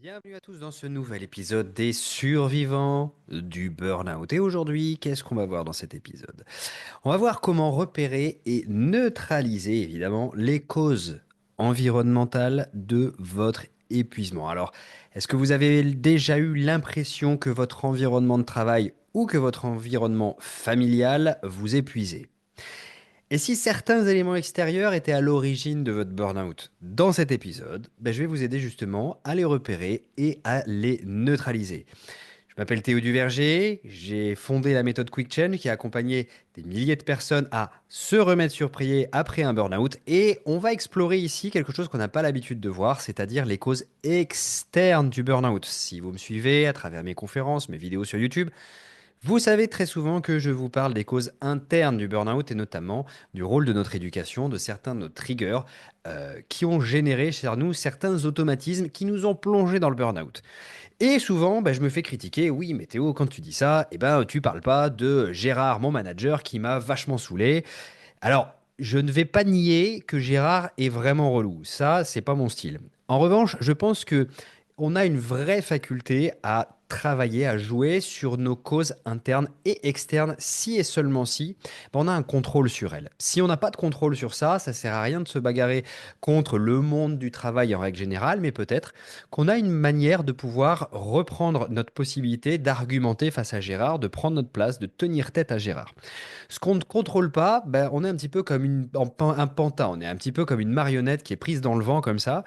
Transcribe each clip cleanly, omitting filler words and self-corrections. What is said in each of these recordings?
Bienvenue à tous dans ce nouvel épisode des survivants du burn-out. Et aujourd'hui, qu'est-ce qu'on va voir dans cet épisode? On va voir comment repérer et neutraliser évidemment les causes environnementales de votre épuisement. Alors, est-ce que vous avez déjà eu l'impression que votre environnement de travail ou que votre environnement familial vous épuisait? Et si certains éléments extérieurs étaient à l'origine de votre burn-out? Dans cet épisode, je vais vous aider justement à les repérer et à les neutraliser. Je m'appelle Théo Duverger, j'ai fondé la méthode Quick Change qui a accompagné des milliers de personnes à se remettre sur pied après un burn-out. Et on va explorer ici quelque chose qu'on n'a pas l'habitude de voir, c'est-à-dire les causes externes du burn-out. Si vous me suivez à travers mes conférences, mes vidéos sur YouTube, vous savez très souvent que je vous parle des causes internes du burn-out et notamment du rôle de notre éducation, de certains de nos triggers qui ont généré chez nous certains automatismes qui nous ont plongé dans le burn-out. Et souvent, je me fais critiquer. Oui, mais Théo, quand tu dis ça, tu parles pas de Gérard, mon manager, qui m'a vachement saoulé. Alors, je ne vais pas nier que Gérard est vraiment relou. Ça, c'est pas mon style. En revanche, je pense que on a une vraie faculté à travailler, à jouer sur nos causes internes et externes, si et seulement si on a un contrôle sur elles. Si on n'a pas de contrôle sur ça, ça sert à rien de se bagarrer contre le monde du travail en règle générale, mais peut-être qu'on a une manière de pouvoir reprendre notre possibilité d'argumenter face à Gérard, de prendre notre place, de tenir tête à Gérard. Ce qu'on ne contrôle pas, on est un petit peu comme un pantin, on est un petit peu comme une marionnette qui est prise dans le vent comme ça.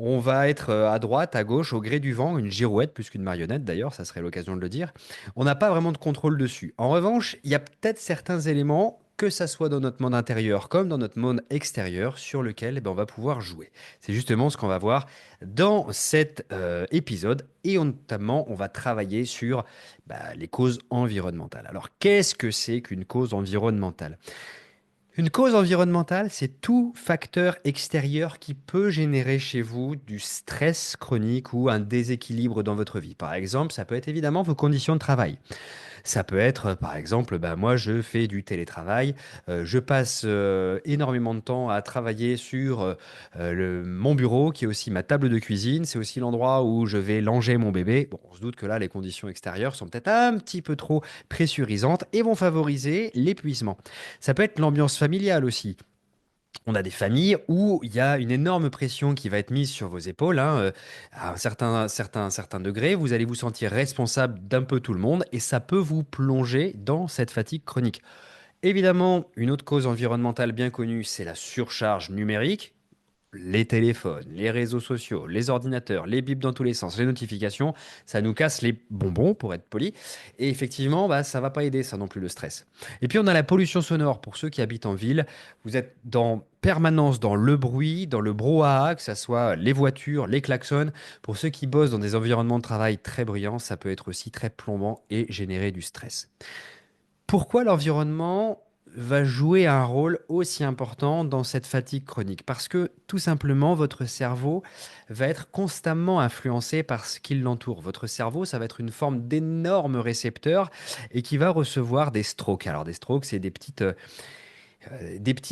On va être à droite, à gauche, au gré du vent, une girouette plus qu'une marionnette d'ailleurs, ça serait l'occasion de le dire. On n'a pas vraiment de contrôle dessus. En revanche, il y a peut-être certains éléments, que ça soit dans notre monde intérieur comme dans notre monde extérieur, sur lequel on va pouvoir jouer. C'est justement ce qu'on va voir dans cet épisode et notamment on va travailler sur les causes environnementales. Alors, qu'est-ce que c'est qu'une cause environnementale? Une cause environnementale, c'est tout facteur extérieur qui peut générer chez vous du stress chronique ou un déséquilibre dans votre vie. Par exemple, ça peut être évidemment vos conditions de travail. Ça peut être, par exemple, moi, je fais du télétravail, je passe énormément de temps à travailler sur mon bureau, qui est aussi ma table de cuisine. C'est aussi l'endroit où je vais langer mon bébé. Bon, on se doute que là, les conditions extérieures sont peut-être un petit peu trop pressurisantes et vont favoriser l'épuisement. Ça peut être l'ambiance familiale aussi. On a des familles où il y a une énorme pression qui va être mise sur vos épaules, hein, à un certain degré. Vous allez vous sentir responsable d'un peu tout le monde et ça peut vous plonger dans cette fatigue chronique. Évidemment, une autre cause environnementale bien connue, c'est la surcharge numérique. Les téléphones, les réseaux sociaux, les ordinateurs, les bips dans tous les sens, les notifications, ça nous casse les bonbons, pour être poli. Et effectivement, ça va pas aider, ça non plus, le stress. Et puis, on a la pollution sonore. Pour ceux qui habitent en ville, vous êtes dans permanence dans le bruit, dans le brouhaha, que ce soit les voitures, les klaxons. Pour ceux qui bossent dans des environnements de travail très bruyants, ça peut être aussi très plombant et générer du stress. Pourquoi l'environnement va jouer un rôle aussi important dans cette fatigue chronique? Parce que tout simplement, votre cerveau va être constamment influencé par ce qui l'entoure. Votre cerveau, ça va être une forme d'énorme récepteur et qui va recevoir des strokes. Alors des strokes, c'est des petits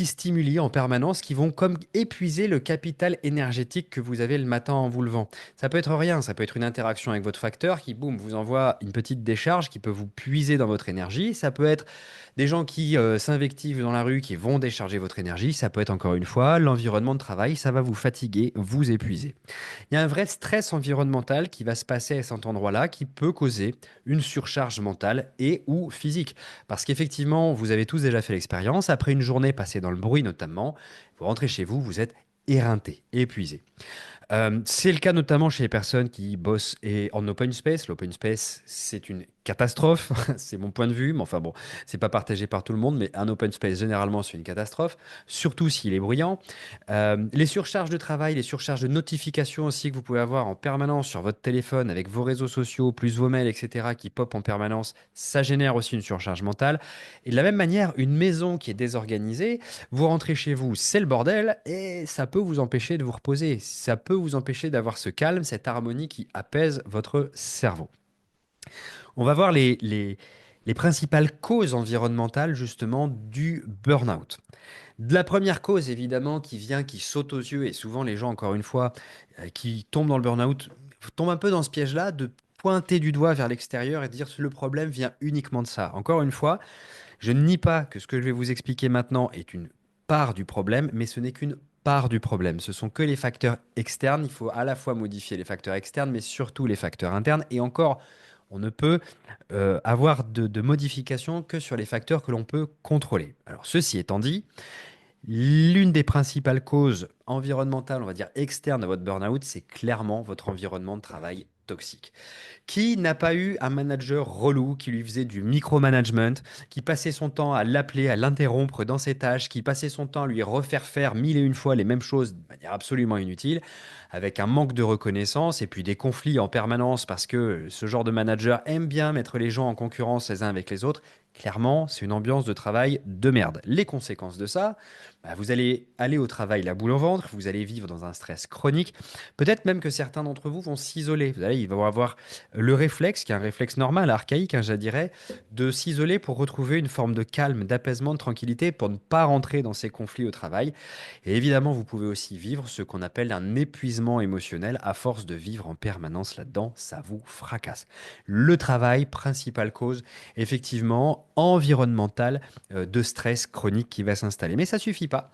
stimuli en permanence qui vont comme épuiser le capital énergétique que vous avez le matin en vous levant. Ça peut être rien, ça peut être une interaction avec votre facteur qui, boum, vous envoie une petite décharge qui peut vous puiser dans votre énergie. Ça peut être des gens qui s'invectivent dans la rue, qui vont décharger votre énergie. Ça peut être encore une fois l'environnement de travail, ça va vous fatiguer, vous épuiser. Il y a un vrai stress environnemental qui va se passer à cet endroit-là qui peut causer une surcharge mentale et ou physique. Parce qu'effectivement, vous avez tous déjà fait l'expérience, après une journée passée dans le bruit notamment, vous rentrez chez vous, vous êtes éreinté, épuisé. C'est le cas notamment chez les personnes qui bossent en open space. L'open space, c'est une catastrophe, c'est mon point de vue, mais enfin bon, c'est pas partagé par tout le monde, mais un open space, généralement, c'est une catastrophe, surtout s'il est bruyant. Les surcharges de travail, les surcharges de notifications aussi que vous pouvez avoir en permanence sur votre téléphone avec vos réseaux sociaux, plus vos mails, etc., qui popent en permanence, ça génère aussi une surcharge mentale. Et de la même manière, une maison qui est désorganisée, vous rentrez chez vous, c'est le bordel, et ça peut vous empêcher de vous reposer. Ça peut vous empêcher d'avoir ce calme, cette harmonie qui apaise votre cerveau. On va voir les principales causes environnementales justement du burn-out. De la première cause évidemment qui vient, qui saute aux yeux, et souvent les gens, encore une fois, qui tombent dans le burn-out, tombe un peu dans ce piège-là de pointer du doigt vers l'extérieur et dire le problème vient uniquement de ça. Encore une fois, je ne nie pas que ce que je vais vous expliquer maintenant est une part du problème, mais ce n'est qu'une part du problème. Ce sont que les facteurs externes. Il faut à la fois modifier les facteurs externes, mais surtout les facteurs internes. Et encore, on ne peut avoir de modifications que sur les facteurs que l'on peut contrôler. Alors, ceci étant dit, l'une des principales causes environnementales, on va dire externes à votre burn-out, c'est clairement votre environnement de travail toxique. Qui n'a pas eu un manager relou qui lui faisait du micromanagement, qui passait son temps à l'appeler, à l'interrompre dans ses tâches, qui passait son temps à lui refaire faire mille et une fois les mêmes choses de manière absolument inutile, avec un manque de reconnaissance et puis des conflits en permanence parce que ce genre de manager aime bien mettre les gens en concurrence les uns avec les autres. Clairement, c'est une ambiance de travail de merde. Les conséquences de ça, bah, vous allez aller au travail la boule au ventre, vous allez vivre dans un stress chronique. Peut-être même que certains d'entre vous vont s'isoler. Vous allez, ils vont avoir le réflexe, qui est un réflexe normal, archaïque, hein, je dirais, de s'isoler pour retrouver une forme de calme, d'apaisement, de tranquillité, pour ne pas rentrer dans ces conflits au travail. Et évidemment, vous pouvez aussi vivre ce qu'on appelle un épuisement émotionnel. À force de vivre en permanence là-dedans, ça vous fracasse. Le travail, principale cause, effectivement, environnementale de stress chronique qui va s'installer. Mais ça suffit pas.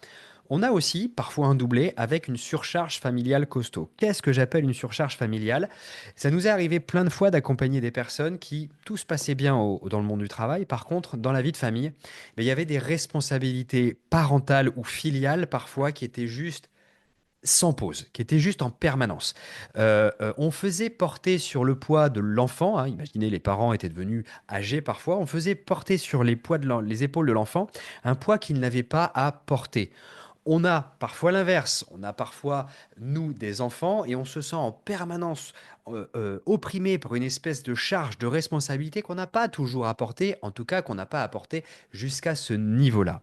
On a aussi parfois un doublé avec une surcharge familiale costaud. Qu'est-ce que j'appelle une surcharge familiale? Ça nous est arrivé plein de fois d'accompagner des personnes qui tout se passait bien dans le monde du travail. Par contre, dans la vie de famille, il y avait des responsabilités parentales ou filiales parfois qui étaient juste sans pause, qui étaient juste en permanence. On faisait porter sur le poids de l'enfant, hein, imaginez les parents étaient devenus âgés parfois, on faisait porter sur les, les épaules de l'enfant un poids qu'il n'avait pas à porter. On a parfois l'inverse, on a parfois, nous, des enfants, et on se sent en permanence opprimé par une espèce de charge de responsabilité qu'on n'a pas toujours apportée, en tout cas qu'on n'a pas apporté jusqu'à ce niveau-là.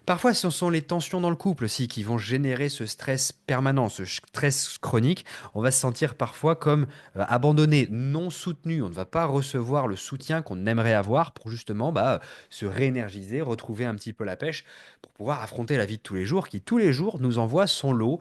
Parfois, ce sont les tensions dans le couple aussi qui vont générer ce stress permanent, ce stress chronique. On va se sentir parfois comme abandonné, non soutenu. On ne va pas recevoir le soutien qu'on aimerait avoir pour justement se réénergiser, retrouver un petit peu la pêche pour pouvoir affronter la vie de tous les jours qui, tous les jours, nous envoie son lot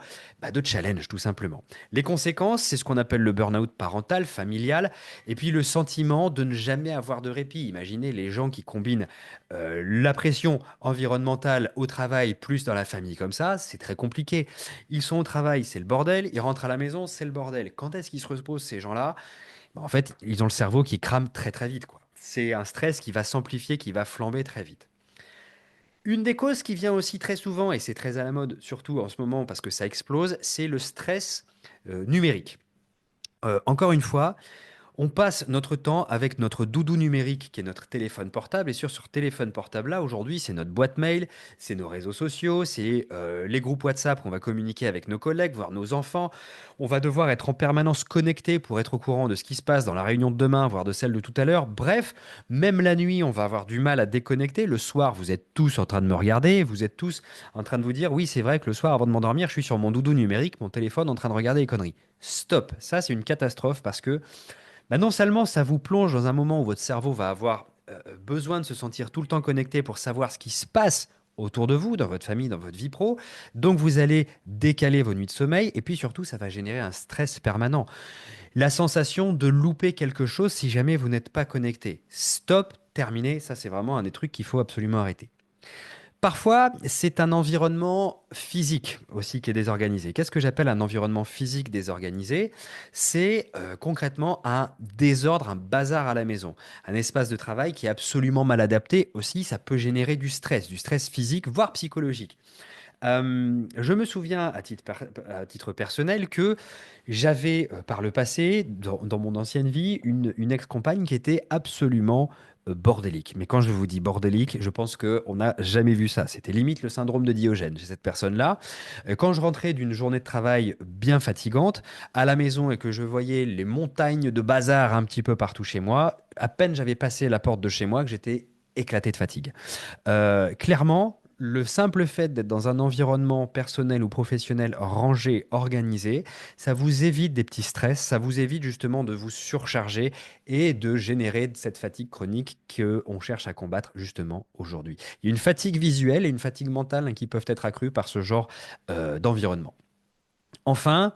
de challenge, tout simplement. Les conséquences, c'est ce qu'on appelle le burn-out parental, familial, et puis le sentiment de ne jamais avoir de répit. Imaginez les gens qui combinent la pression environnementale au travail plus dans la famille comme ça, c'est très compliqué. Ils sont au travail, c'est le bordel. Ils rentrent à la maison, c'est le bordel. Quand est-ce qu'ils se reposent ces gens-là? En fait, ils ont le cerveau qui crame très très vite, quoi. C'est un stress qui va s'amplifier, qui va flamber très vite. Une des causes qui vient aussi très souvent, et c'est très à la mode, surtout en ce moment parce que ça explose, c'est le stress numérique. Encore une fois, on passe notre temps avec notre doudou numérique qui est notre téléphone portable. Et sur ce téléphone portable-là, aujourd'hui, c'est notre boîte mail, c'est nos réseaux sociaux, c'est les groupes WhatsApp qu'on va communiquer avec nos collègues, voire nos enfants. On va devoir être en permanence connecté pour être au courant de ce qui se passe dans la réunion de demain, voire de celle de tout à l'heure. Bref, même la nuit, on va avoir du mal à déconnecter. Le soir, vous êtes tous en train de me regarder, vous êtes tous en train de vous dire, oui, c'est vrai que le soir, avant de m'endormir, je suis sur mon doudou numérique, mon téléphone, en train de regarder les conneries. Stop, ça c'est une catastrophe parce que non seulement ça vous plonge dans un moment où votre cerveau va avoir besoin de se sentir tout le temps connecté pour savoir ce qui se passe autour de vous, dans votre famille, dans votre vie pro, donc vous allez décaler vos nuits de sommeil, et puis surtout, ça va générer un stress permanent. La sensation de louper quelque chose si jamais vous n'êtes pas connecté. Stop, terminé, ça c'est vraiment un des trucs qu'il faut absolument arrêter. Parfois, c'est un environnement physique aussi qui est désorganisé. Qu'est-ce que j'appelle un environnement physique désorganisé? C'est concrètement un désordre, un bazar à la maison. Un espace de travail qui est absolument mal adapté aussi, ça peut générer du stress physique, voire psychologique. Je me souviens à titre personnel que j'avais par le passé, dans mon ancienne vie, une ex-compagne qui était absolument bordélique. Mais quand je vous dis bordélique, je pense qu'on n'a jamais vu ça. C'était limite le syndrome de Diogène chez cette personne-là. Quand je rentrais d'une journée de travail bien fatigante à la maison et que je voyais les montagnes de bazar un petit peu partout chez moi, à peine j'avais passé la porte de chez moi que j'étais éclaté de fatigue. Clairement, le simple fait d'être dans un environnement personnel ou professionnel rangé, organisé, ça vous évite des petits stress, ça vous évite justement de vous surcharger et de générer de cette fatigue chronique qu'on cherche à combattre justement aujourd'hui. Il y a une fatigue visuelle et une fatigue mentale, hein, qui peuvent être accrues par ce genre d'environnement. Enfin,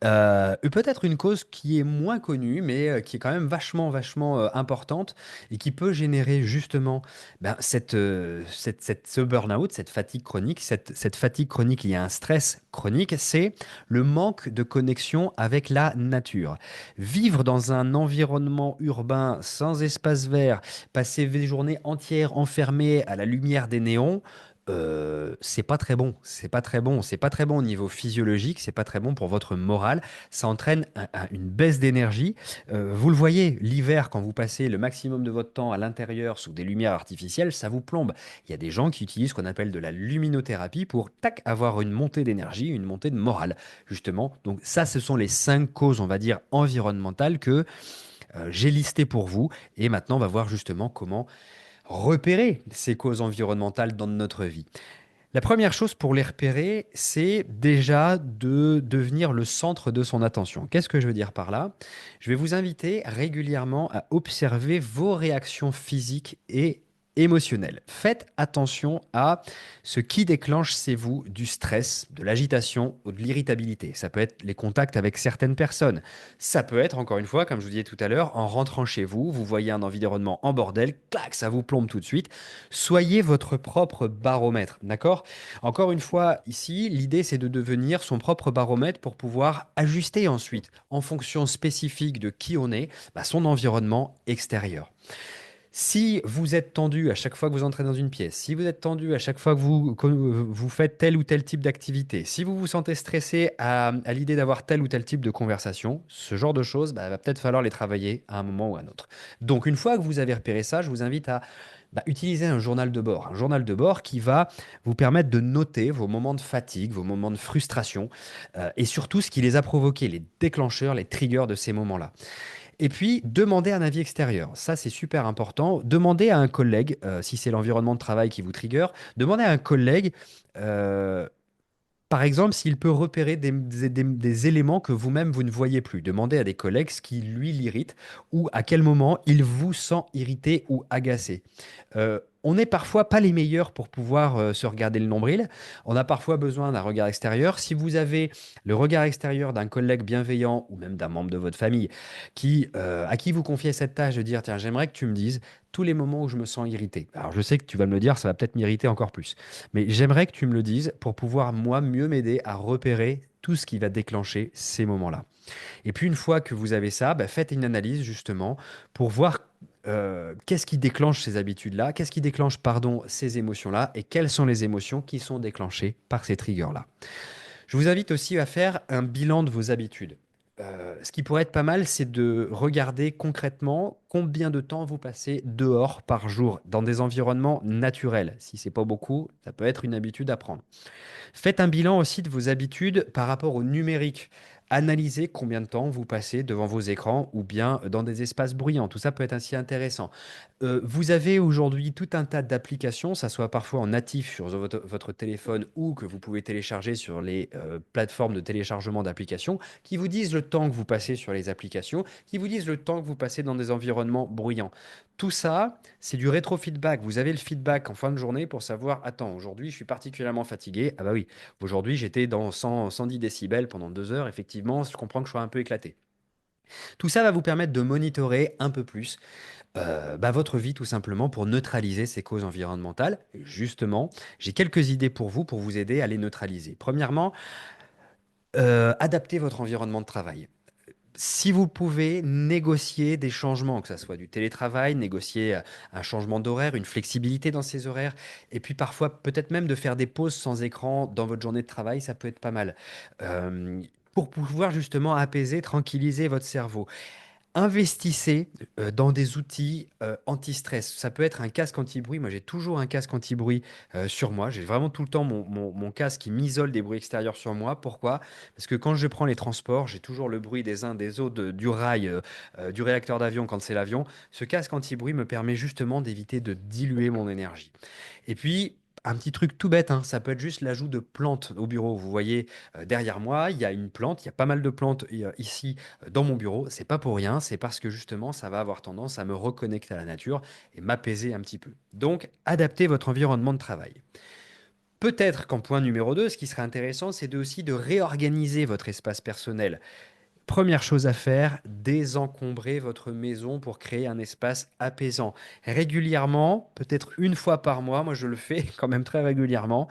Peut-être une cause qui est moins connue, mais qui est quand même vachement importante et qui peut générer justement ce burn-out, cette fatigue chronique. Cette fatigue chronique liée à un stress chronique, c'est le manque de connexion avec la nature. Vivre dans un environnement urbain sans espace vert, passer des journées entières enfermées à la lumière des néons, c'est pas très bon, c'est pas très bon, c'est pas très bon au niveau physiologique, c'est pas très bon pour votre morale, ça entraîne une baisse d'énergie. Vous le voyez, l'hiver, quand vous passez le maximum de votre temps à l'intérieur sous des lumières artificielles, ça vous plombe. Il y a des gens qui utilisent ce qu'on appelle de la luminothérapie pour, tac, avoir une montée d'énergie, une montée de morale, justement. Donc ça, ce sont les 5 causes, on va dire, environnementales que j'ai listées pour vous. Et maintenant, on va voir justement comment repérer ces causes environnementales dans notre vie. La première chose pour les repérer, c'est déjà de devenir le centre de son attention. Qu'est-ce que je veux dire par là? Je vais vous inviter régulièrement à observer vos réactions physiques et émotionnelles. Faites attention à ce qui déclenche chez vous du stress, de l'agitation ou de l'irritabilité. Ça peut être les contacts avec certaines personnes. Ça peut être, encore une fois, comme je vous disais tout à l'heure, en rentrant chez vous, vous voyez un environnement en bordel, clac, ça vous plombe tout de suite. Soyez votre propre baromètre, d'accord? Encore une fois, ici, l'idée, c'est de devenir son propre baromètre pour pouvoir ajuster ensuite, en fonction spécifique de qui on est, son environnement extérieur. Si vous êtes tendu à chaque fois que vous entrez dans une pièce, si vous êtes tendu à chaque fois que vous faites tel ou tel type d'activité, si vous vous sentez stressé à l'idée d'avoir tel ou tel type de conversation, ce genre de choses, va peut-être falloir les travailler à un moment ou à un autre. Donc, une fois que vous avez repéré ça, je vous invite à utiliser un journal de bord. Un journal de bord qui va vous permettre de noter vos moments de fatigue, vos moments de frustration, et surtout ce qui les a provoqués, les déclencheurs, les triggers de ces moments-là. Et puis, demander un avis extérieur. Ça, c'est super important. Demandez à un collègue, si c'est l'environnement de travail qui vous trigger, demandez à un collègue, euh, par exemple, s'il peut repérer des éléments que vous-même, vous ne voyez plus. Demandez à des collègues ce qui, lui, l'irrite ou à quel moment il vous sent irrité ou agacé. On n'est parfois pas les meilleurs pour pouvoir se regarder le nombril. On a parfois besoin d'un regard extérieur. Si vous avez le regard extérieur d'un collègue bienveillant ou même d'un membre de votre famille à qui vous confiez cette tâche de dire, tiens, j'aimerais que tu me dises tous les moments où je me sens irrité. Alors je sais que tu vas me le dire, ça va peut-être m'irriter encore plus. Mais j'aimerais que tu me le dises pour pouvoir, moi, mieux m'aider à repérer tout ce qui va déclencher ces moments-là. Et puis, une fois que vous avez ça, faites une analyse justement pour voir qu'est-ce qui déclenche ces habitudes-là, qu'est-ce qui déclenche, pardon, ces émotions-là, et quelles sont les émotions qui sont déclenchées par ces triggers-là. Je vous invite aussi à faire un bilan de vos habitudes. Ce qui pourrait être pas mal, c'est de regarder concrètement combien de temps vous passez dehors par jour, dans des environnements naturels. Si c'est pas beaucoup, ça peut être une habitude à prendre. Faites un bilan aussi de vos habitudes par rapport au numérique. Analysez combien de temps vous passez devant vos écrans ou bien dans des espaces bruyants. Tout ça peut être ainsi intéressant. Vous avez aujourd'hui tout un tas d'applications, ça soit parfois en natif sur votre téléphone ou que vous pouvez télécharger sur les plateformes de téléchargement d'applications, qui vous disent le temps que vous passez sur les applications, qui vous disent le temps que vous passez dans des environnements bruyants. Tout ça, c'est du rétrofeedback. Vous avez le feedback en fin de journée pour savoir, attends, aujourd'hui je suis particulièrement fatigué. Ah bah oui, aujourd'hui j'étais dans 100, 110 décibels pendant 2 heures. Effectivement, je comprends que je sois un peu éclaté. Tout ça va vous permettre de monitorer un peu plus votre vie tout simplement pour neutraliser ces causes environnementales. Et justement, j'ai quelques idées pour vous aider à les neutraliser. Premièrement, adaptez votre environnement de travail. Si vous pouvez négocier des changements, que ce soit du télétravail, négocier un changement d'horaire, une flexibilité dans ces horaires, et puis parfois peut-être même de faire des pauses sans écran dans votre journée de travail, ça peut être pas mal. Euh, pour pouvoir justement apaiser, tranquilliser votre cerveau. Investissez dans des outils anti-stress. Ça peut être un casque anti-bruit. Moi, j'ai toujours un casque anti-bruit sur moi. J'ai vraiment tout le temps mon casque qui m'isole des bruits extérieurs sur moi. Pourquoi? Parce que quand je prends les transports, j'ai toujours le bruit des uns des autres, du rail, du réacteur d'avion quand c'est l'avion. Ce casque anti-bruit me permet justement d'éviter de diluer mon énergie. Et puis, un petit truc tout bête, hein, ça peut être juste l'ajout de plantes au bureau. Vous voyez, derrière moi, il y a une plante, il y a pas mal de plantes ici dans mon bureau. C'est pas pour rien, c'est parce que justement, ça va avoir tendance à me reconnecter à la nature et m'apaiser un petit peu. Donc, adaptez votre environnement de travail. Peut-être qu'en point numéro 2, ce qui serait intéressant, c'est aussi de réorganiser votre espace personnel. Première chose à faire, désencombrer votre maison pour créer un espace apaisant. Régulièrement, peut-être une fois par mois, moi je le fais quand même très régulièrement,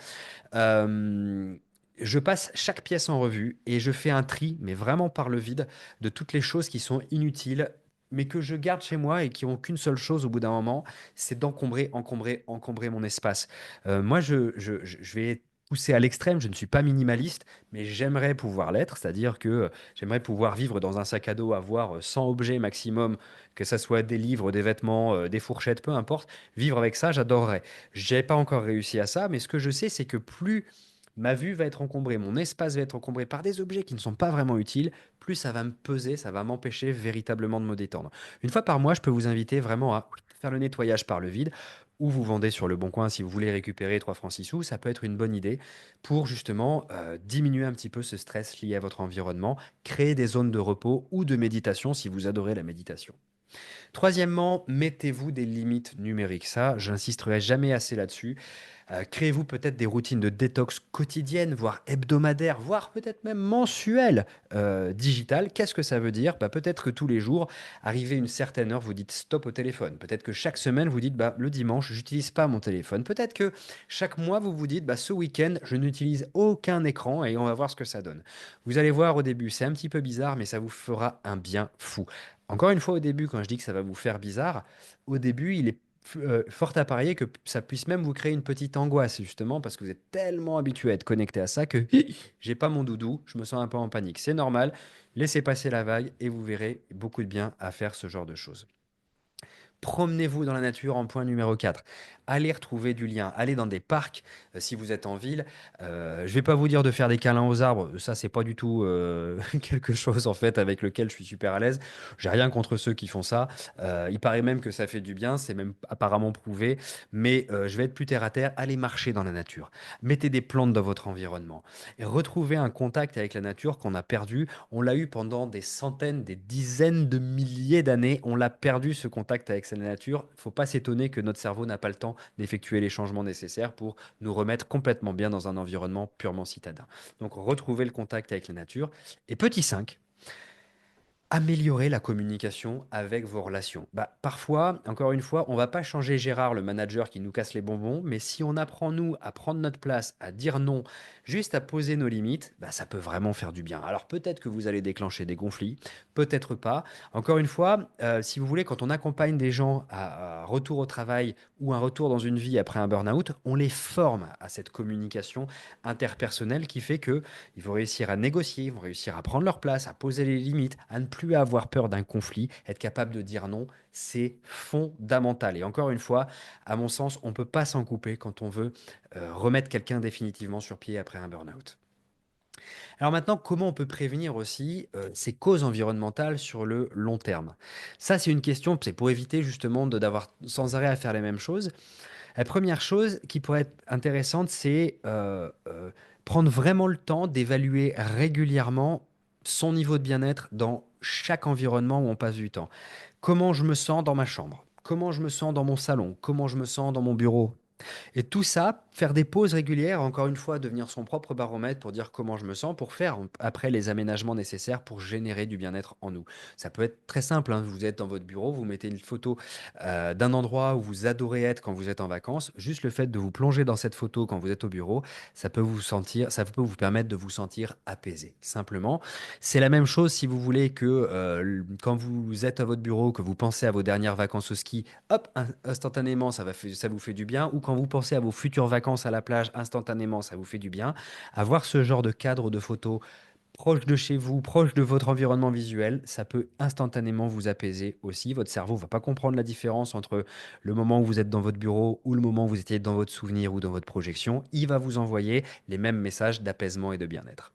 je passe chaque pièce en revue et je fais un tri, mais vraiment par le vide, de toutes les choses qui sont inutiles, mais que je garde chez moi et qui ont qu'une seule chose au bout d'un moment, c'est d'encombrer, encombrer, encombrer mon espace. Moi, je vais pousser à l'extrême, je ne suis pas minimaliste, mais j'aimerais pouvoir l'être, c'est-à-dire que j'aimerais pouvoir vivre dans un sac à dos, avoir 100 objets maximum, que ça soit des livres, des vêtements, des fourchettes, peu importe. Vivre avec ça, j'adorerais. J'ai pas encore réussi à ça, mais ce que je sais, c'est que plus ma vue va être encombrée, mon espace va être encombré par des objets qui ne sont pas vraiment utiles, plus ça va me peser, ça va m'empêcher véritablement de me détendre. Une fois par mois, je peux vous inviter vraiment à faire le nettoyage par le vide, ou vous vendez sur le bon coin si vous voulez récupérer 3 francs 6 sous, ça peut être une bonne idée pour justement diminuer un petit peu ce stress lié à votre environnement, créer des zones de repos ou de méditation si vous adorez la méditation. Troisièmement, mettez-vous des limites numériques. Ça, j'insisterai jamais assez là-dessus. Créez-vous peut-être des routines de détox quotidiennes, voire hebdomadaires, voire peut-être même mensuelles, digitales. Qu'est-ce que ça veut dire? Bah, peut-être que tous les jours, arrivé une certaine heure, vous dites stop au téléphone. Peut-être que chaque semaine, vous dites bah, le dimanche, j'utilise pas mon téléphone. Peut-être que chaque mois, vous vous dites bah, ce week-end, je n'utilise aucun écran et on va voir ce que ça donne. Vous allez voir au début, c'est un petit peu bizarre, mais ça vous fera un bien fou. Encore une fois, au début, quand je dis que ça va vous faire bizarre, au début, il est fort à parier que ça puisse même vous créer une petite angoisse, justement, parce que vous êtes tellement habitué à être connecté à ça que j'ai pas mon doudou, je me sens un peu en panique. C'est normal, laissez passer la vague et vous verrez beaucoup de bien à faire ce genre de choses. Promenez-vous dans la nature en point numéro 4. Allez retrouver du lien, allez dans des parcs si vous êtes en ville. Je vais pas vous dire de faire des câlins aux arbres, ça c'est pas du tout quelque chose en fait avec lequel je suis super à l'aise. J'ai rien contre ceux qui font ça. Il paraît même que ça fait du bien, c'est même apparemment prouvé. Mais je vais être plus terre à terre. Allez marcher dans la nature. Mettez des plantes dans votre environnement et retrouvez un contact avec la nature qu'on a perdu. On l'a eu pendant des centaines, des dizaines de milliers d'années. On l'a perdu ce contact avec la nature. Il ne faut pas s'étonner que notre cerveau n'a pas le temps d'effectuer les changements nécessaires pour nous remettre complètement bien dans un environnement purement citadin. Donc retrouvez le contact avec la nature. Et petit 5, améliorer la communication avec vos relations. Bah, parfois, encore une fois, on va pas changer Gérard, le manager qui nous casse les bonbons, mais si on apprend, nous, à prendre notre place, à dire non, juste à poser nos limites, bah, ça peut vraiment faire du bien. Alors peut-être que vous allez déclencher des conflits, peut-être pas. Encore une fois, si vous voulez, quand on accompagne des gens à un retour au travail ou un retour dans une vie après un burn-out, on les forme à cette communication interpersonnelle qui fait que ils vont réussir à négocier, ils vont réussir à prendre leur place, à poser les limites, à ne plus avoir peur d'un conflit, être capable de dire non, c'est fondamental. Et encore une fois, à mon sens, on ne peut pas s'en couper quand on veut remettre quelqu'un définitivement sur pied après un burn-out. Alors maintenant, comment on peut prévenir aussi ces causes environnementales sur le long terme? Ça, c'est une question, c'est pour éviter justement d'avoir sans arrêt à faire les mêmes choses. La première chose qui pourrait être intéressante, c'est prendre vraiment le temps d'évaluer régulièrement son niveau de bien-être dans chaque environnement où on passe du temps. Comment je me sens dans ma chambre? Comment je me sens dans mon salon? Comment je me sens dans mon bureau? Et tout ça, faire des pauses régulières, encore une fois, devenir son propre baromètre pour dire comment je me sens, pour faire après les aménagements nécessaires pour générer du bien-être en nous. Ça peut être très simple, hein. Vous êtes dans votre bureau, vous mettez une photo d'un endroit où vous adorez être quand vous êtes en vacances. Juste le fait de vous plonger dans cette photo quand vous êtes au bureau, ça peut vous permettre de vous sentir apaisé. Simplement, c'est la même chose si vous voulez que quand vous êtes à votre bureau, que vous pensez à vos dernières vacances au ski, hop, instantanément, ça vous fait du bien. Ou quand vous pensez à vos futures vacances à la plage, instantanément, ça vous fait du bien. Avoir ce genre de cadre de photos proche de chez vous, proche de votre environnement visuel, ça peut instantanément vous apaiser aussi. Votre cerveau va pas comprendre la différence entre le moment où vous êtes dans votre bureau ou le moment où vous étiez dans votre souvenir ou dans votre projection. Il va vous envoyer les mêmes messages d'apaisement et de bien-être.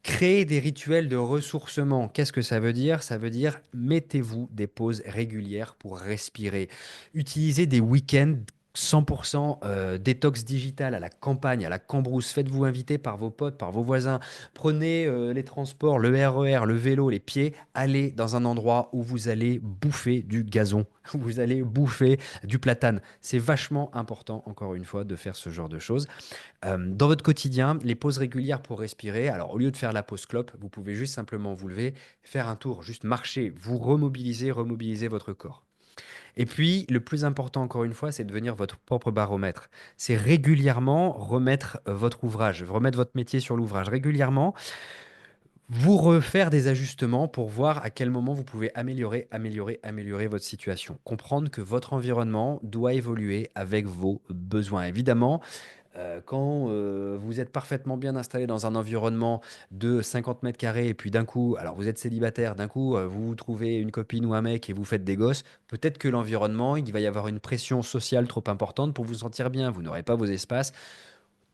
Créer des rituels de ressourcement, qu'est-ce que ça veut dire? Ça veut dire mettez-vous des pauses régulières pour respirer. Utilisez des week-ends 100% détox digital à la campagne, à la cambrousse. Faites-vous inviter par vos potes, par vos voisins. Prenez les transports, le RER, le vélo, les pieds. Allez dans un endroit où vous allez bouffer du gazon, où vous allez bouffer du platane. C'est vachement important, encore une fois, de faire ce genre de choses. Dans votre quotidien, les pauses régulières pour respirer. Alors, au lieu de faire la pause clope, vous pouvez juste simplement vous lever, faire un tour, juste marcher, vous remobiliser, remobiliser votre corps. Et puis, le plus important, encore une fois, c'est de devenir votre propre baromètre. C'est régulièrement remettre votre ouvrage, remettre votre métier sur l'ouvrage. Régulièrement, vous refaire des ajustements pour voir à quel moment vous pouvez améliorer, améliorer, améliorer votre situation. Comprendre que votre environnement doit évoluer avec vos besoins. Évidemment, quand vous êtes parfaitement bien installé dans un environnement de 50 mètres carrés et puis d'un coup, alors vous êtes célibataire, d'un coup, vous trouvez une copine ou un mec et vous faites des gosses, peut-être que l'environnement, il va y avoir une pression sociale trop importante pour vous sentir bien. Vous n'aurez pas vos espaces,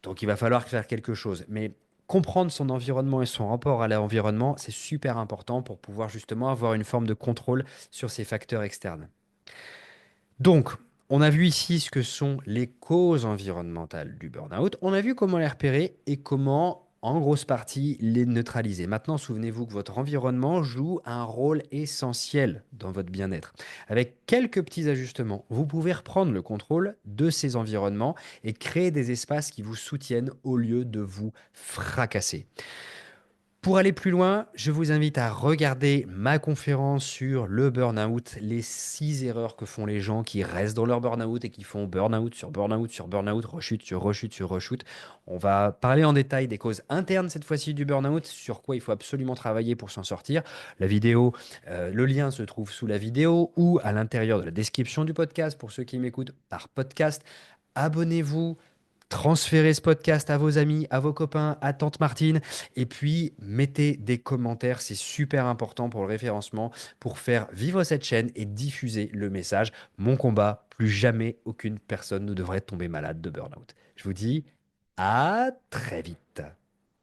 donc il va falloir faire quelque chose. Mais comprendre son environnement et son rapport à l'environnement, c'est super important pour pouvoir justement avoir une forme de contrôle sur ces facteurs externes. Donc, on a vu ici ce que sont les causes environnementales du burn-out. On a vu comment les repérer et comment, en grosse partie, les neutraliser. Maintenant, souvenez-vous que votre environnement joue un rôle essentiel dans votre bien-être. Avec quelques petits ajustements, vous pouvez reprendre le contrôle de ces environnements et créer des espaces qui vous soutiennent au lieu de vous fracasser. Pour aller plus loin, je vous invite à regarder ma conférence sur le burn-out, les 6 erreurs que font les gens qui restent dans leur burn-out et qui font burn-out sur burn-out sur burn-out, rechute sur rechute sur rechute. On va parler en détail des causes internes cette fois-ci du burn-out, sur quoi il faut absolument travailler pour s'en sortir. La vidéo, le lien se trouve sous la vidéo ou à l'intérieur de la description du podcast pour ceux qui m'écoutent par podcast. Abonnez-vous. Transférez ce podcast à vos amis, à vos copains, à Tante Martine. Et puis, mettez des commentaires. C'est super important pour le référencement, pour faire vivre cette chaîne et diffuser le message. Mon combat, plus jamais aucune personne ne devrait tomber malade de burn-out. Je vous dis à très vite.